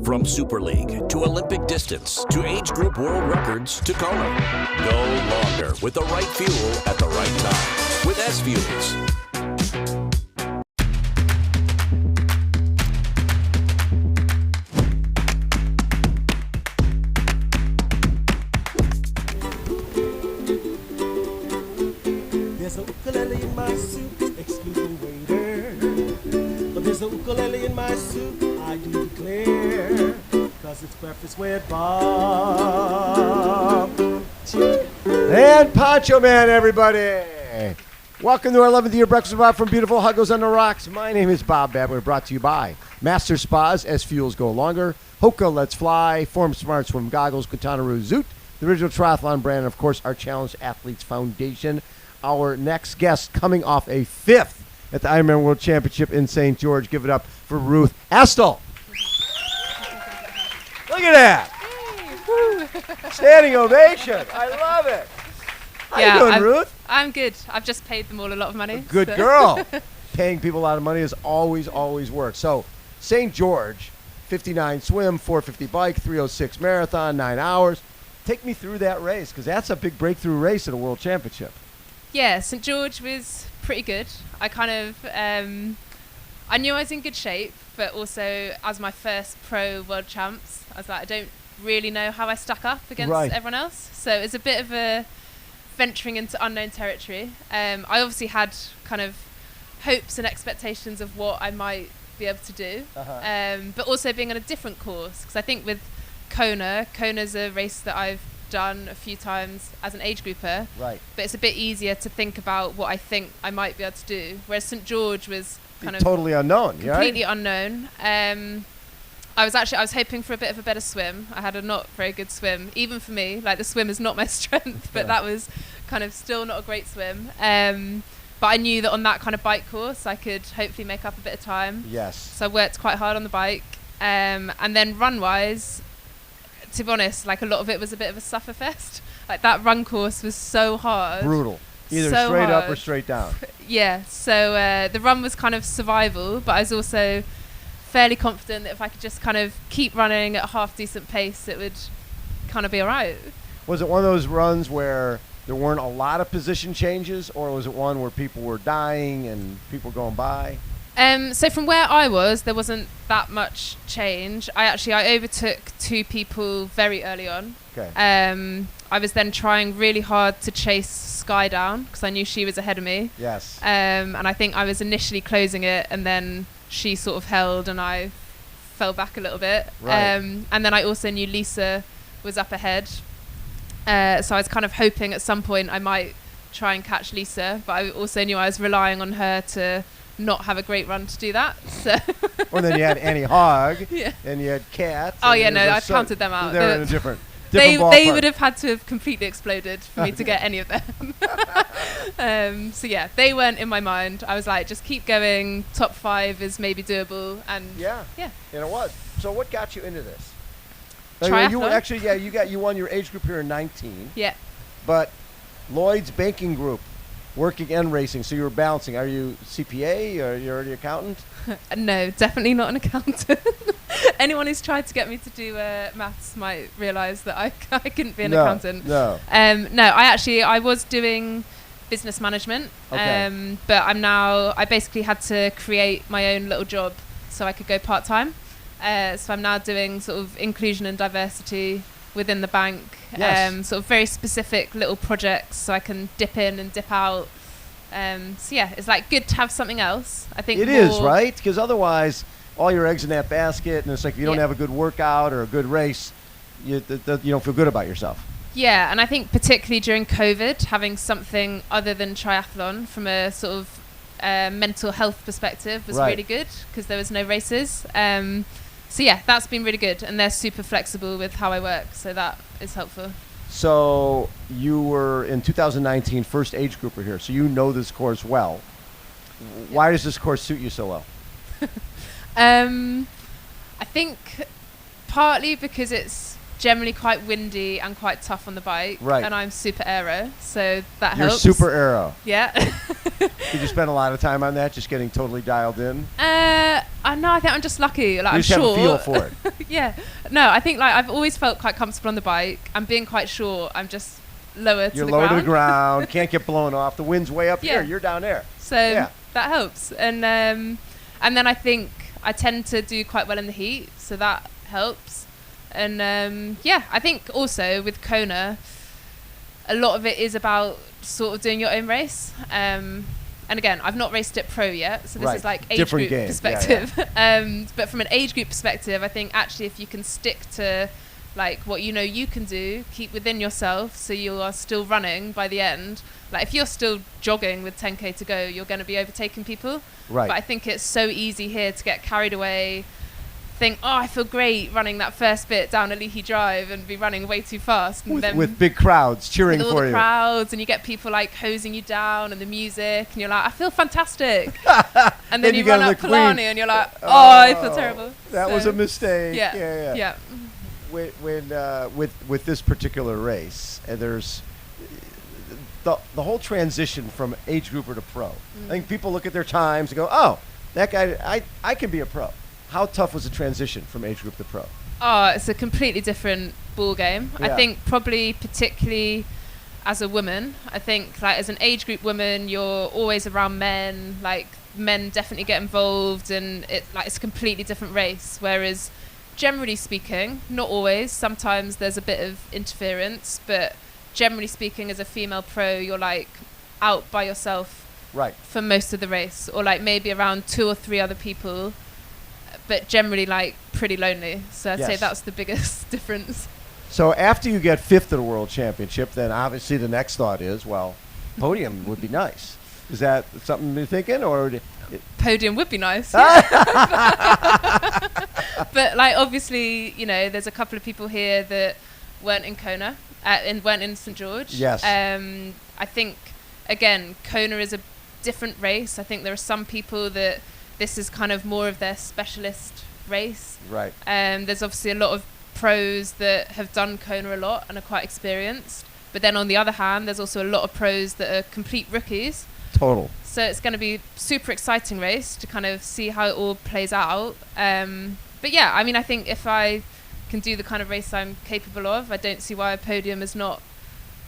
From Super League to Olympic distance to age group world records to Kona. Go longer with the right fuel at the right time with SFuels. There's a ukulele in my soup, excuse me waiter. But there's a ukulele in my soup, I do declare. Cause it's breakfast with Bob. And Poncho Man, everybody. Welcome to our 11th year Breakfast with Bob from beautiful Huggles on the Rocks. My name is Bob Babb. We're brought to you by Master Spas, SFuels Go Longer, HOKA Let's Fly, Form Smart Swim Goggles, Quintanaroo Zoot, the original triathlon brand, and of course our Challenged Athletes Foundation. Our next guest coming off a 5th at the Ironman World Championship in St. George. Give it up for Ruth Astle. Look at that. Standing ovation. I love it. How you doing, Ruth? I'm good. I've just paid them all a lot of money. Good girl. Paying people a lot of money is always work. So, St. George, 59 swim, 450 bike, 306 marathon, 9 hours. Take me through that race, because that's a big breakthrough race at a world championship. Yeah, St. George was pretty good. I kind of, I knew I was in good shape, but also as my first pro world champs, I was like, I don't really know how I stack up against everyone else. So it was a bit of a venturing into unknown territory. I obviously had kind of hopes and expectations of what I might be able to do, but also being on a different course, because I think with Kona's a race that I've done a few times as an age grouper, but it's a bit easier to think about what I think I might be able to do, whereas St. George was kind of totally unknown, completely unknown. I was hoping for a bit of a better swim. I had a not very good swim, even for me. Like, the swim is not my strength, but that was kind of still not a great swim. But I knew that on that kind of bike course, I could hopefully make up a bit of time. Yes. So I worked quite hard on the bike. And then run-wise, to be honest, like, a lot of it was a bit of a sufferfest. Like, that run course was so hard. Brutal. Either so straight hard. up or straight down. Yeah. So the run was kind of survival, but I was also fairly confident that if I could just kind of keep running at a half decent pace, it would kind of be all right. Was it one of those runs where there weren't a lot of position changes, or was it one where people were dying and people going by? So from where I was, there wasn't that much change. I overtook 2 people very early on. Okay. I was then trying really hard to chase Sky down because I knew she was ahead of me. Yes. And I think I was initially closing it, and then she sort of held and I fell back a little bit. And then I also knew Lisa was up ahead. So I was kind of hoping at some point I might try and catch Lisa, but I also knew I was relying on her to not have a great run to do that. So Or then you had Annie Hogg, and you had Kat. Oh yeah, no, I counted them out. They were in a different they ballpark. would have had to have completely exploded for me to get any of them. So yeah, they weren't in my mind. I was like, just keep going. Top 5 is maybe doable, and and it was. So what got you into this? Triathlon. You actually, you won your age group here in 19. Yeah. But Lloyd's Banking Group, working and racing. So you were balancing. Are you CPA or you're already accountant? No, definitely not an accountant. Anyone who's tried to get me to do maths might realise that I couldn't be an accountant. No. No, I was doing business management. Okay. But I basically had to create my own little job so I could go part-time. So I'm now doing sort of inclusion and diversity within the bank. Yes. Sort of very specific little projects so I can dip in and dip out. So yeah, it's like good to have something else. I think it is, right? Because otherwise, all your eggs in that basket, and it's like if you don't have a good workout or a good race, you don't feel good about yourself. Yeah, and I think particularly during COVID, having something other than triathlon from a sort of mental health perspective was really good because there was no races. So yeah, that's been really good, and they're super flexible with how I work, so that is helpful. So you were in 2019 first age grouper here, so you know this course well. Why does this course suit you so well? I think partly because it's generally quite windy and quite tough on the bike, and I'm super aero, so that helps. You're super aero. Yeah. Did you spend a lot of time on that, just getting totally dialed in? I No, I think I'm just lucky. Like, You I'm just have a sure. feel for it. Yeah. No, I think like I've always felt quite comfortable on the bike. I'm being quite short. I'm just lower to You're the low ground. to the ground. Can't get blown off. The wind's way up Yeah. here. You're down there. So Yeah. that helps. And then I think I tend to do quite well in the heat, so that helps. And I think also with Kona, a lot of it is about sort of doing your own race. And again, I've not raced it pro yet, so this Right. is like age Different group game. perspective. But from an age group perspective, I think actually if you can stick to like what you know you can do, keep within yourself, so you are still running by the end. Like if you're still jogging with 10k to go, you're going to be overtaking people. Right. But I think it's so easy here to get carried away, think, oh, I feel great running that first bit down a leaky drive and be running way too fast. And then With big crowds cheering with all for the you. crowds, and you get people like hosing you down and the music, and you're like, I feel fantastic. And Then then you you get run on up the Queen. Killarney and you're like, oh, I feel terrible. That was So, a mistake. Yeah. With this particular race, and there's the whole transition from age grouper to pro. I think people look at their times and go, oh, that guy, I can be a pro. How tough was the transition from age group to pro? Oh, it's a completely different ball game. Yeah. I think probably particularly as a woman, I think like as an age group woman, you're always around men, like men definitely get involved, and it's a completely different race. Whereas generally speaking, not always, sometimes there's a bit of interference, but generally speaking as a female pro, you're like out by yourself Right. for most of the race, or like maybe around 2 or 3 other people, but generally like pretty lonely. So I'd say Yes. that's the biggest difference. So after you get 5th at the World Championship, then obviously the next thought is, well, podium would be nice. Is that something you're thinking, or? Podium would be nice. Yeah. But like obviously, you know, there's a couple of people here that weren't in Kona and weren't in St. George. Yes. I think again, Kona is a different race. I think there are some people that this is kind of more of their specialist race. Right. There's obviously a lot of pros that have done Kona a lot and are quite experienced. But then on the other hand, there's also a lot of pros that are complete rookies. Total. So it's going to be super exciting race to kind of see how it all plays out. But yeah, I mean, I think if I can do the kind of race I'm capable of, I don't see why a podium is not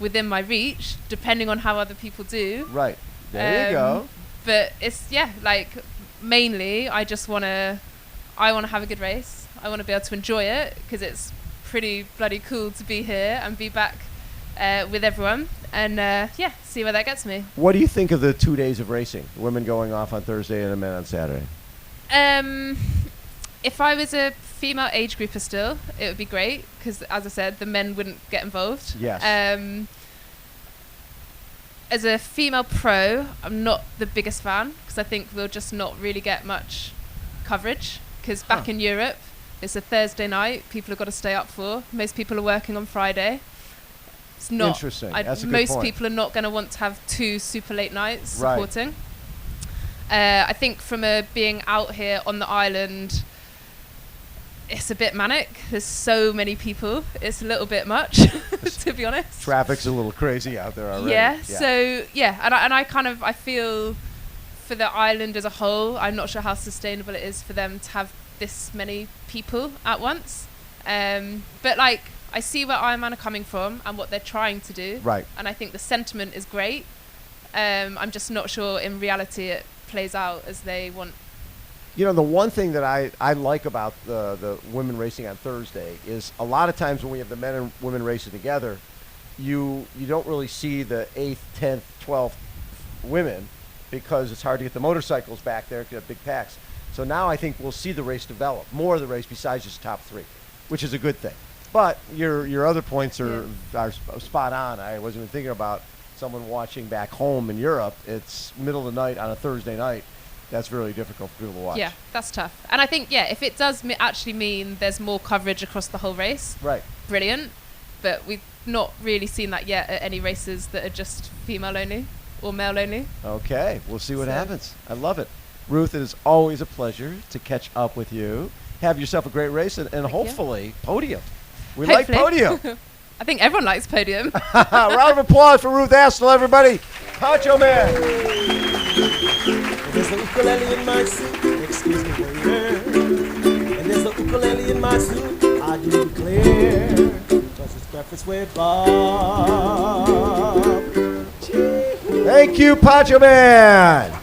within my reach, depending on how other people do. Right. There you go. But it's, like mainly I just want to have a good race. I want to be able to enjoy it because it's pretty bloody cool to be here and be back with everyone. And see where that gets me. What do you think of the 2 days of racing? Women going off on Thursday and the men on Saturday. If I was a female age grouper still, it would be great because, as I said, the men wouldn't get involved. Yes. As a female pro, I'm not the biggest fan because I think we'll just not really get much coverage because back in Europe, it's a Thursday night. People have got to stay up for. Most people are working on Friday. It's not. Interesting. That's a good most point. people are not going to want to have 2 super late nights Right. supporting. I think from being out here on the island, it's a bit manic. There's so many people. It's a little bit much, to be honest. Traffic's a little crazy out there already. Yeah. So I feel for the island as a whole, I'm not sure how sustainable it is for them to have this many people at once. But like, I see where Ironman are coming from and what they're trying to do. Right. And I think the sentiment is great. I'm just not sure in reality it plays out as they want. You know, the one thing that I like about the women racing on Thursday is a lot of times when we have the men and women racing together, you don't really see the 8th, 10th, 12th women because it's hard to get the motorcycles back there because you have big packs. So now I think we'll see the race develop, more of the race besides just top 3, which is a good thing. But your other points are spot on. I wasn't even thinking about someone watching back home in Europe. It's middle of the night on a Thursday night. That's really difficult for people to watch. Yeah, that's tough. And I think, if it does actually mean there's more coverage across the whole race, Right. brilliant. But we've not really seen that yet at any races that are just female only or male only. Okay, we'll see what happens. I love it. Ruth, it is always a pleasure to catch up with you. Have yourself a great race and hopefully podium. We like podium. I think everyone likes podium. Round of applause for Ruth Astle, everybody. Poncho Man. There's the ukulele in my suit, excuse me, waiter. And there's the ukulele in my suit, I do declare. Cause it's breakfast with Bob. Thank you, Pancho Man.